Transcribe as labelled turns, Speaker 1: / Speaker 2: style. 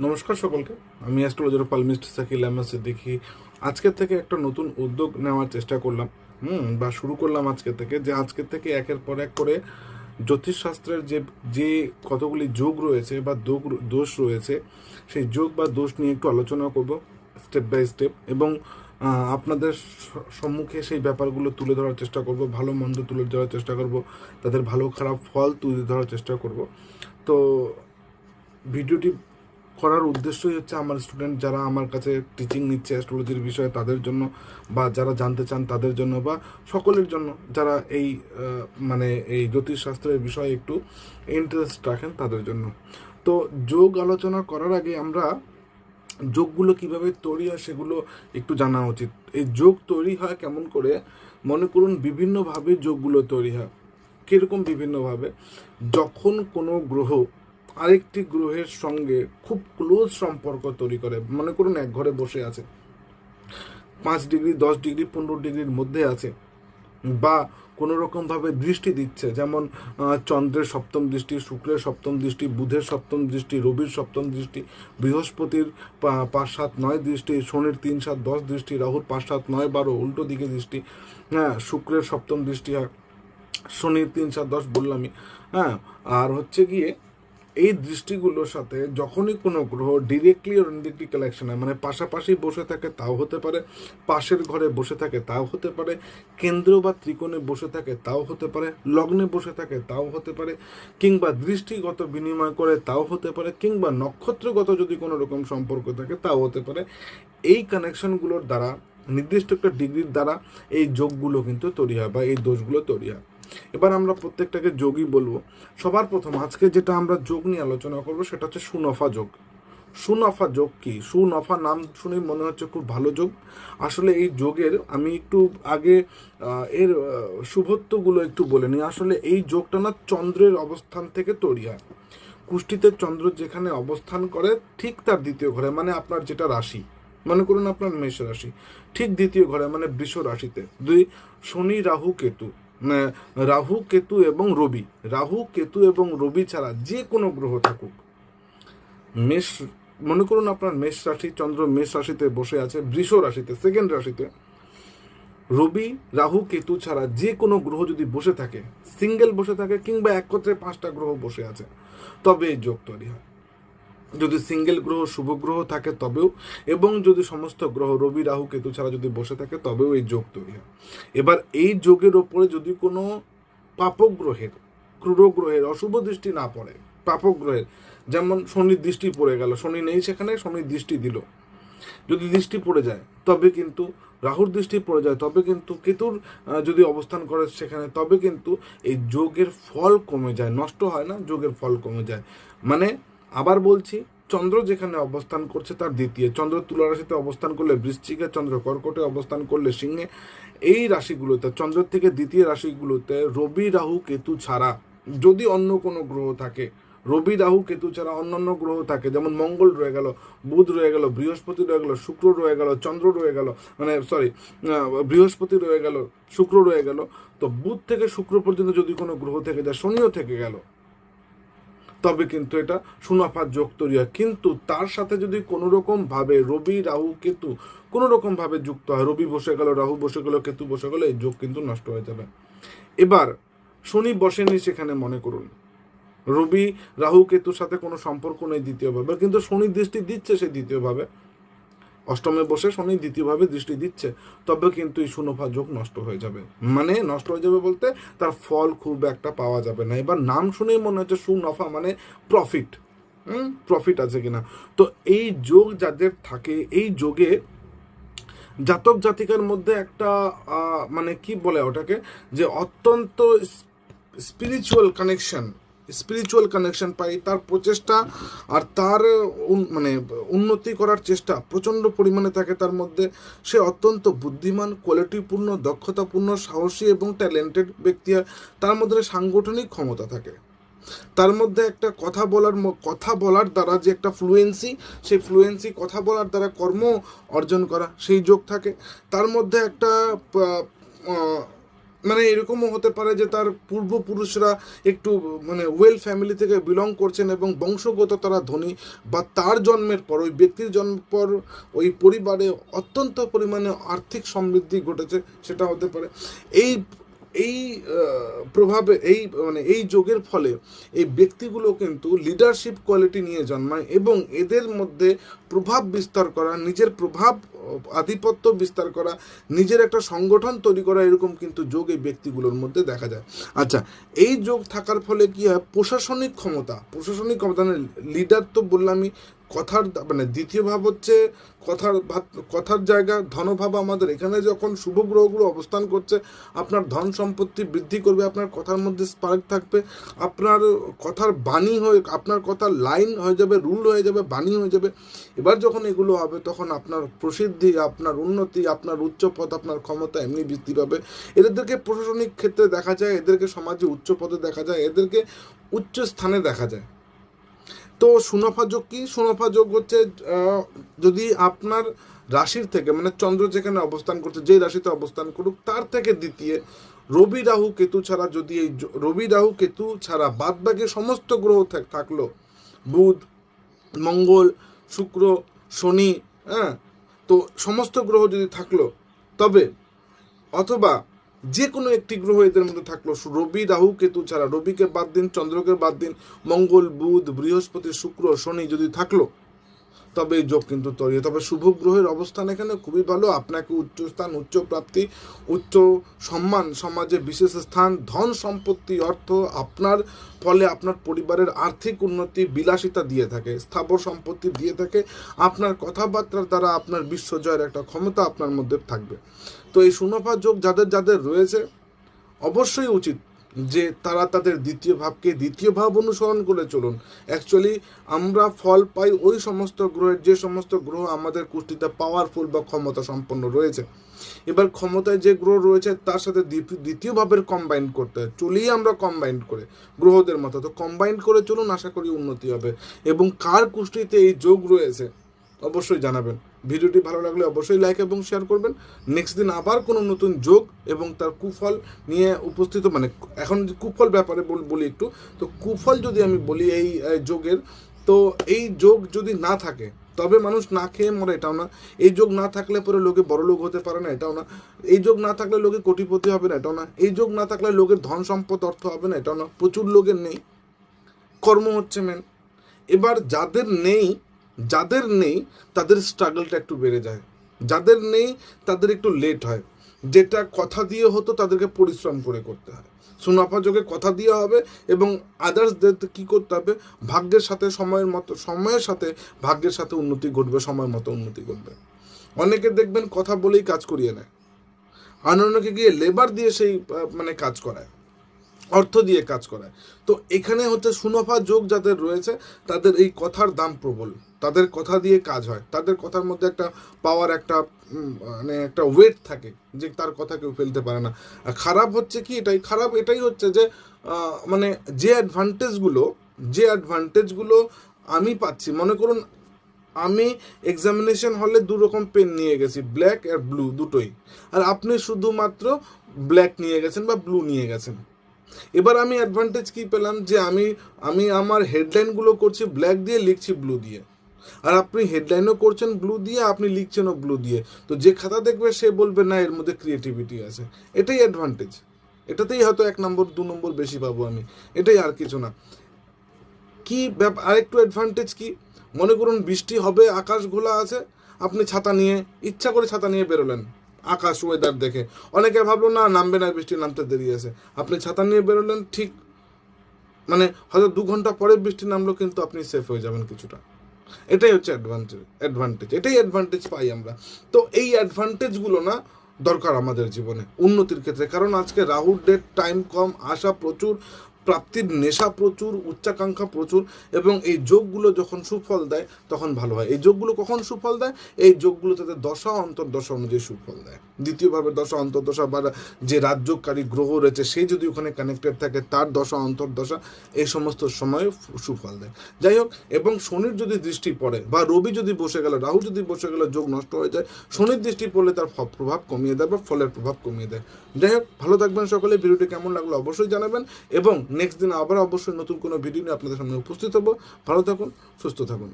Speaker 1: নমস্কার সকলকে। আমি অ্যাস্ট্রোলজার পালমিস্ট সাকিল আহমেদ সিদ্দিকী। আজকের থেকে একটা নতুন উদ্যোগ নেওয়ার চেষ্টা করলাম, বা শুরু করলাম আজকের থেকে একের পর এক করে জ্যোতিষশাস্ত্রের যে যে কতগুলি যোগ রয়েছে বা দোষ রয়েছে, সেই যোগ বা দোষ নিয়ে একটু আলোচনা করব স্টেপ বাই স্টেপ, এবং আপনাদের সম্মুখে সেই ব্যাপারগুলো তুলে ধরার চেষ্টা করব, ভালো মন্দ তুলে ধরার চেষ্টা করব, তাদের ভালো খারাপ ফল তুলে ধরার চেষ্টা করব। তো ভিডিওটি করার উদ্দেশ্যই হচ্ছে আমার স্টুডেন্ট যারা আমার কাছে টিচিং নিচ্ছে অ্যাস্ট্রোলজির বিষয়ে তাদের জন্য, বা যারা জানতে চান তাদের জন্য, বা সকলের জন্য যারা এই এই জ্যোতিষশাস্ত্রের বিষয়ে একটু ইন্টারেস্ট রাখেন তাদের জন্য। তো যোগ আলোচনা করার আগে আমরা যোগগুলো কিভাবে তৈরি হয় সেগুলো একটু জানা উচিত। এই যোগ তৈরি হয় কেমন করে? মনে করুন বিভিন্নভাবে যোগগুলো তৈরি হয়। কীরকম বিভিন্নভাবে? যখন কোনো গ্রহ আরেকটি গ্রহের সঙ্গে খুব ক্লোজ সম্পর্ক তৈরি করে, মনে করুন এক ঘরে বসে আছে, 5 ডিগ্রি 10 ডিগ্রি 15 ডিগ্রির মধ্যে আছে, বা কোনো রকমভাবে দৃষ্টি দিচ্ছে, যেমন চন্দ্রের সপ্তম দৃষ্টি, শুক্রের সপ্তম দৃষ্টি, বুধের সপ্তম দৃষ্টি, রবির সপ্তম দৃষ্টি, বৃহস্পতির 5 7 9 দৃষ্টি, শনির 3 7 10 দৃষ্টি, রাহুর 5 7 9 12 উল্টো দিকে দৃষ্টি, হ্যাঁ, শুক্রের সপ্তম দৃষ্টি হয়, শনির 3 7 10 বললামই, হ্যাঁ। আর হচ্ছে গিয়ে এই দৃষ্টিগুলোর সাথে যখনই কোনো গ্রহ ডিরেক্টলি আর ইনডিরেক্টলি কালেকশন হয়, মানে পাশাপাশি বসে থাকে তাও হতে পারে, পাশের ঘরে বসে থাকে তাও হতে পারে, কেন্দ্র বা ত্রিকোণে বসে থাকে তাও হতে পারে, লগ্নে বসে থাকে তাও হতে পারে, কিংবা দৃষ্টিগত বিনিময় করে তাও হতে পারে, কিংবা নক্ষত্রগত যদি কোনো রকম সম্পর্ক থাকে তাও হতে পারে। এই কানেকশনগুলোর দ্বারা, নির্দিষ্ট একটা ডিগ্রির দ্বারা এই যোগগুলো কিন্তু তৈরি হয় বা এই দোষগুলো তৈরি হয়। এবার আমরা প্রত্যেকটাকে যোগই বলবো। সবার প্রথম আজকে যেটা আমরা যোগ নিয়ে আলোচনা করব সেটা হচ্ছে সুনফা যোগ। সুনফা যোগ কি? সুনফা নাম শুনে মনে হচ্ছে খুব ভালো যোগ। আসলে এই যোগের আমি একটু আগে এর শুভত্বগুলো একটু বলে নিই। আসলে এই যোগটা না চন্দ্রের অবস্থান থেকে তৈরি হয়। কুষ্টিতে চন্দ্র যেখানে অবস্থান করে ঠিক তার দ্বিতীয় ঘরে, মানে আপনার যেটা রাশি, মনে করুন আপনার মেষ রাশি, ঠিক দ্বিতীয় ঘরে মানে বৃষ রাশিতে দুই শনি রাহু কেতু, রাহু কেতু এবং রবি, রাহু কেতু এবং রবি ছাড়া যে কোনো গ্রহ থাকুক, মেষ, মনে করুন আপনার মেষ রাশি, চন্দ্র মেষ রাশিতে বসে আছে, বৃষ রাশিতে সেকেন্ড রাশিতে, রবি রাহু কেতু ছাড়া যে কোনো গ্রহ যদি বসে থাকে, সিঙ্গেল বসে থাকে কিংবা একত্রে 5টা গ্রহ বসে আছে, তবে এই যোগ তৈরি হয়। যদি সিঙ্গেল গ্রহ শুভ গ্রহ থাকে তবেও, এবং যদি সমস্ত গ্রহ রবি রাহু কেতু ছাড়া যদি বসে থাকে তবেও এই যোগ তৈরি হয়। এবার এই যোগের ওপরে যদি কোনো পাপক গ্রহের, ক্রূর গ্রহের অশুভ দৃষ্টি না পড়ে, পাপক গ্রহের, যেমন শনির দৃষ্টি পড়ে গেল, শনি নেই সেখানে, শনির দৃষ্টি দিল, যদি দৃষ্টি পড়ে যায় তবে কিন্তু, রাহুর দৃষ্টি পড়ে যায় তবে কিন্তু, কেতুর যদি অবস্থান করে সেখানে তবে কিন্তু এই যোগের ফল কমে যায়, নষ্ট হয় না, যোগের ফল কমে যায়। মানে আবার বলছি, চন্দ্র যেখানে অবস্থান করছে তার দ্বিতীয়, চন্দ্র তুলা রাশিতে অবস্থান করলে বৃশ্চিকে, চন্দ্র কর্কটে অবস্থান করলে সিংহে, এই রাশিগুলোতে চন্দ্রের থেকে দ্বিতীয় রাশিগুলোতে রবি রাহু কেতু ছাড়া যদি অন্য কোনো গ্রহ থাকে, রবি রাহু কেতু ছাড়া অন্যান্য গ্রহ থাকে, যেমন মঙ্গল রয়ে গেল, বুধ রয়ে গেল, বৃহস্পতি রয়ে গেল, শুক্র রয়ে গেল, চন্দ্র রয়ে গেল, বৃহস্পতি রয়ে গেল, শুক্র রয়ে গেল, তো বুধ থেকে শুক্র পর্যন্ত যদি কোনো গ্রহ থেকে যায়, শনিও থেকে গেল, তবে কিন্তু এটা সুনফার যোগ তৈরি হয়। কিন্তু তার সাথে যদি কোনো রকম ভাবে রবি রাহু কেতু কোনো রকম ভাবে যুক্ত হয়, রবি বসে গেল, রাহু বসে গেল, কেতু বসে গেল, এই যোগ কিন্তু নষ্ট হয়ে যাবে। এবার শনি বসেনি সেখানে, মনে করুন রবি রাহু কেতুর সাথে কোনো সম্পর্ক নেই দ্বিতীয়ভাবে, কিন্তু শনি দৃষ্টি দিচ্ছে সে দ্বিতীয়ভাবে, অষ্টমে বসে শনি দ্বিতীয়ভাবে দৃষ্টি দিচ্ছে, তবে কিন্তু এই সুনফা যোগ নষ্ট হয়ে যাবে। মানে নষ্ট হয়ে যাবে বলতে তার ফল খুব একটা পাওয়া যাবে না। এবার নাম শুনেই মনে হচ্ছে সুনফা মানে প্রফিট, প্রফিট আছে কিনা। তো এই যোগ যাদের থাকে, এই যোগে জাতক জাতিকার মধ্যে একটা মানে কি বলে ওটাকে, যে অত্যন্ত স্পিরিচুয়াল কানেকশন পাই, তার প্রচেষ্টা আর তার উন্নতি করার চেষ্টা প্রচণ্ড পরিমাণে থাকে তার মধ্যে। সে অত্যন্ত বুদ্ধিমান, কোয়ালিটিপূর্ণ, দক্ষতাপূর্ণ, সাহসী এবং ট্যালেন্টেড ব্যক্তি হয়। তার মধ্যে সাংগঠনিক ক্ষমতা থাকে, তার মধ্যে একটা কথা বলার দ্বারা যে একটা ফ্লুয়েন্সি, সেই ফ্লুয়েন্সি কথা বলার দ্বারা কর্ম অর্জন করা, সেই যোগ থাকে। তার মধ্যে একটা মানে এরকমও হতে পারে যে তার পূর্বপুরুষরা একটু মানে ওয়েল ফ্যামিলি থেকে বিলং করছেন এবং বংশগত তারা ধনী, বা তার জন্মের পর ওই ব্যক্তির জন্মের পর ওই পরিবারে অত্যন্ত পরিমাণে আর্থিক সমৃদ্ধি ঘটেছে, সেটা হতে পারে। এই এই প্রভাবে এই যোগের ফলে এই ব্যক্তিগুলো কিন্তু লিডারশিপ কোয়ালিটি নিয়ে জন্মায় এবং এদের মধ্যে প্রভাব বিস্তার করা, নিজের প্রভাব আধিপত্য বিস্তার করা, নিজের একটা সংগঠন তৈরি করা, এরকম কিন্তু যোগ এই ব্যক্তিগুলোর মধ্যে দেখা যায়। আচ্ছা, এই যোগ থাকার ফলে কি হয়, প্রশাসনিক ক্ষমতা মানে লিডার তো বললামই, কথার মানে দ্বিতীয় ভাব হচ্ছে কথার জায়গা, ধনভাব আমাদের এখানে যখন শুভ গ্রহগুলো অবস্থান করছে, আপনার ধন সম্পত্তি বৃদ্ধি করবে, আপনার কথার মধ্যে স্পার্ক থাকবে, আপনার কথার বাণী হয়ে, আপনার কথার লাইন হয়ে যাবে, রুল হয়ে যাবে, বাণী হয়ে যাবে। এবার যখন এগুলো হবে তখন আপনার প্রসিদ্ধি, আপনার উন্নতি, আপনার উচ্চ পদ, আপনার ক্ষমতা এমনি বৃদ্ধি পাবে। এদেরকে প্রশাসনিক ক্ষেত্রে দেখা যায়, এদেরকে সমাজে উচ্চ পদে দেখা যায়, এদেরকে উচ্চ স্থানে দেখা যায়। তো সুনফা যোগ কি? সুনফা যোগ হচ্ছে যদি আপনার রাশির থেকে, মানে চন্দ্র যেখানে অবস্থান করছে, যেই রাশিতে অবস্থান করুক, তার থেকে দ্বিতীয় রবি রাহু কেতু ছাড়া, যদি এই রবি রাহু কেতু ছাড়া বাদ বাকি সমস্ত গ্রহ থাকলো, বুধ, মঙ্গল, শুক্র, শনি, হ্যাঁ, তো সমস্ত গ্রহ যদি থাকলো, তবে অথবা যে কোনো একটি গ্রহ এদের মধ্যে থাকলো, রবি রাহু কেতু ছাড়া, রবিকে বাদ দিন, চন্দ্রকে বাদ দিন, মঙ্গল, বুধ, বৃহস্পতি, শুক্র, শনি যদি থাকলো, তবে এই যোগ কিন্তু তৈরি। তবে শুভ গ্রহের অবস্থান এখানে খুবই ভালো, আপনাকে উচ্চ স্থান, উচ্চ প্রাপ্তি, উচ্চ সম্মান, সমাজে বিশেষ স্থান, ধন সম্পত্তি, অর্থ, আপনার ফলে আপনার পরিবারের আর্থিক উন্নতি, বিলাসিতা দিয়ে থাকে, স্থাবর সম্পত্তি দিয়ে থাকে, আপনার কথাবার্তার দ্বারা আপনার বিশ্বজয়ের একটা ক্ষমতা আপনার মধ্যে থাকবে। তো এই সুনফা যোগ যাদের রয়েছে, অবশ্যই উচিত যে তারা তাদের দ্বিতীয় ভাব অনুসরণ করে চলুন। অ্যাকচুয়ালি আমরা ফল পাই ওই সমস্ত গ্রহের, যে সমস্ত গ্রহ আমাদের কুষ্টিতে পাওয়ারফুল বা ক্ষমতা সম্পন্ন রয়েছে। এবার ক্ষমতায় যে গ্রহ রয়েছে তার সাথে দ্বিতীয় ভাবের কম্বাইন করতে হয়, চলিয়ে আমরা কম্বাইন করে গ্রহদের মতো, তো কম্বাইন করে চলুন, আশা করি উন্নতি হবে। এবং কার কুষ্টিতে এই যোগ রয়েছে অবশ্যই জানাবেন। ভিডিওটি ভালো লাগলে অবশ্যই লাইক এবং শেয়ার করবেন। নেক্সট দিন আবার কোনো নতুন যোগ এবং তার কুফল নিয়ে উপস্থিত, মানে এখন কুফল ব্যাপারে বলি একটু। তো কুফল যদি আমি বলি এই যোগের, তো এই যোগ যদি না থাকে তবে মানুষ না খেয়ে মরে, এটাও না। এই যোগ না থাকলে পরে লোকে বড় লোক হতে পারে না, এটাও না। এই যোগ না থাকলে লোকে কোটিপতি হবে না, এটাও না। এই যোগ না থাকলে লোকের ধন সম্পদ অর্থ হবে না, এটাও না। প্রচুর লোকের নেই, কর্ম হচ্ছে মেন। এবার যাদের নেই তাদের স্ট্রাগলটা একটু বেড়ে যায়, যাদের নেই তাদের একটু লেট হয়। যেটা কথা দিয়ে হতো তাদেরকে পরিশ্রম করে করতে হয়। সুনাফা যোগে কথা দিয়ে হবে এবং আদার্সদের কী করতে হবে, ভাগ্যের সাথে সময়ের সাথে ভাগ্যের সাথে উন্নতি ঘটবে, সময় মতো উন্নতি ঘটবে। অনেকে দেখবেন কথা বলেই কাজ করিয়ে নেয়, অন্যকে গিয়ে লেবার দিয়ে সেই মানে কাজ করায়, অর্থ দিয়ে কাজ করায়। তো এখানে হচ্ছে সুনফা যোগ যাদের রয়েছে তাদের এই কথার দাম প্রবল, তাদের কথা দিয়ে কাজ হয়, তাদের কথার মধ্যে একটা পাওয়ার, একটা মানে একটা ওয়েট থাকে যে তার কথা কেউ ফেলতে পারে না। আর খারাপ হচ্ছে কি, এটাই হচ্ছে যে মানে যে অ্যাডভান্টেজগুলো আমি পাচ্ছি, মনে করুন আমি এক্সামিনেশন হলে 2 রকম পেন নিয়ে গেছি, ব্ল্যাক আর ব্লু দুটোই, আর আপনি শুধুমাত্র ব্ল্যাক নিয়ে গেছেন বা ব্লু নিয়ে গেছেন। এবার আমি অ্যাডভান্টেজ কি পেলাম, যে আমি আমার হেডলাইনগুলো করছি ব্ল্যাক দিয়ে, লিখছি ব্লু দিয়ে, আর আপনি হেডলাইনও করছেন ব্লু দিয়ে, আপনি লিখছেনও ব্লু দিয়ে। তো যে খাতা দেখবে সে বলবে না এর মধ্যে ক্রিয়েটিভিটি আছে, এটাই অ্যাডভান্টেজ। এটাতেই হয়তো 1 নম্বর 2 নম্বর বেশি পাবো আমি, এটাই, আর কিছু না। কি আরেকটু অ্যাডভান্টেজ কি, মনে করুন বৃষ্টি হবে, আকাশ ঘোলা আছে, আপনি ইচ্ছা করে ছাতা নিয়ে বেরোলেন, আকাশ ওয়েদার দেখে, অনেকে ভাবলো না নামবে না, বৃষ্টি নামতে দেরি আছে, আপনি ছাতা নিয়ে বেরোলেন, ঠিক মানে হয়তো 2 ঘন্টা পরে বৃষ্টি নামলো, কিন্তু আপনি সেফ হয়ে যাবেন কিছুটা। এটাই হচ্ছে অ্যাডভান্টেজ, এটাই অ্যাডভান্টেজ পাই আমরা। তো এই অ্যাডভান্টেজগুলো না দরকার আমাদের জীবনে উন্নতির ক্ষেত্রে, কারণ আজকে রাহুর ডেট, টাইম কম, আশা প্রচুর, প্রাপ্তির নেশা প্রচুর, উচ্চাকাঙ্ক্ষা প্রচুর, এবং এই যোগগুলো যখন সুফল দেয় তখন ভালো হয়। এই যোগগুলো কখন সুফল দেয়? এই যোগগুলো তাদের দশা অন্তর্দশা অনুযায়ী সুফল দেয়। দ্বিতীয়ভাবে দশা অন্তর্দশা বা যে রাজ্যকারী গ্রহ রয়েছে সেই যদি ওখানে কানেক্টেড থাকে, তার দশা অন্তর্দশা এই সমস্ত সময়ে সুফল দেয়। যাই হোক, এবং শনির যদি দৃষ্টি পড়ে বা রবি যদি বসে গেল, রাহু যদি বসে গেলে যোগ নষ্ট হয়ে যায়। শনির দৃষ্টি পড়লে তার প্রভাব কমিয়ে দেয় বা ফলের প্রভাব কমিয়ে দেয়। যাই হোক, ভালো থাকবেন সকলে। ভিডিওটি কেমন লাগলো অবশ্যই জানাবেন, এবং নেক্সট দিন আবার অবশ্যই নতুন কোনো ভিডিও নিয়ে আপনাদের সামনে উপস্থিত হবো। ভালো থাকুন, সুস্থ থাকুন।